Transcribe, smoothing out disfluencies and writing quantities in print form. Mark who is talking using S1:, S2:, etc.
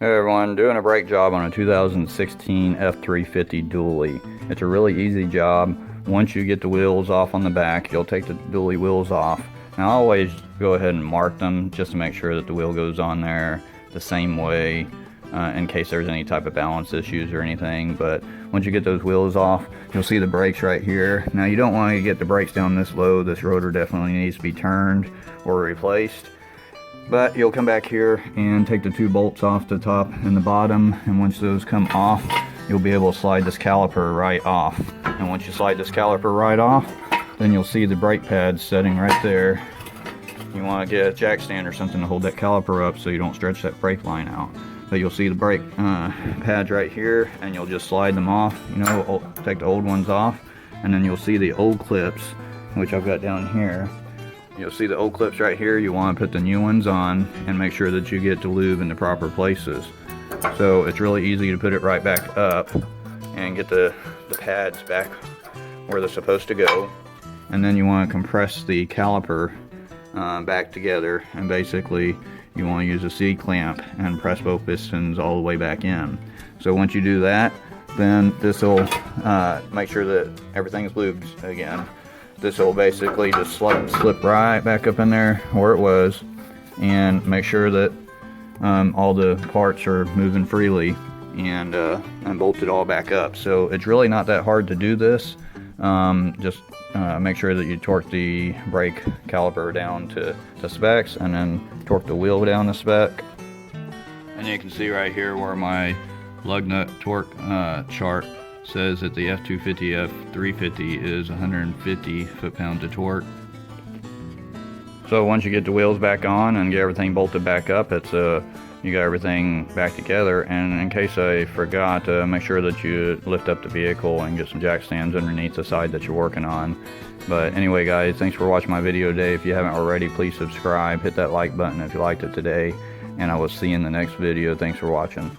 S1: Hey everyone, doing a brake job on a 2016 F350 dually. It's a really easy job. Once you get the wheels off on the back, you'll take the dually wheels off. Now I always go ahead and mark them just to make sure that the wheel goes on there the same way in case there's any type of balance issues or anything. But once you get those wheels off, you'll see the brakes right here. Now you don't want to get the brakes down this low. This rotor definitely needs to be turned or replaced. But you'll come back here and take the two bolts off the top and the bottom, and once those come off, you'll be able to slide this caliper right off. And once you slide this caliper right off, then you'll see the brake pads setting right there. You want to get a jack stand or something to hold that caliper up so you don't stretch that brake line out. But you'll see the brake pads right here, and you'll just slide them off. You know, take the old ones off, and then you'll see the old clips, which I've got down here. You'll see the old clips right here. You want to put the new ones on and make sure that you get the lube in the proper places. So it's really easy to put it right back up and get the pads back where they're supposed to go. And then you want to compress the caliper back together, and basically you want to use a C-clamp and press both pistons all the way back in. So once you do that, then this will make sure that everything's lubed again. This will basically just slip right back up in there where it was, and make sure that all the parts are moving freely, and bolt it all back up. So it's really not that hard to do this. Just make sure that you torque the brake caliper down to specs, and then torque the wheel down to spec. And you can see right here where my lug nut torque chart says that the F250 F350 is 150 foot-pounds of torque. So once you get the wheels back on and get everything bolted back up, it's you got everything back together. And in case I forgot, make sure that you lift up the vehicle and get some jack stands underneath the side that you're working on. But anyway guys, thanks for watching my video today. If you haven't already, please subscribe, hit that like button if you liked it today, and I will see you in the next video. Thanks for watching.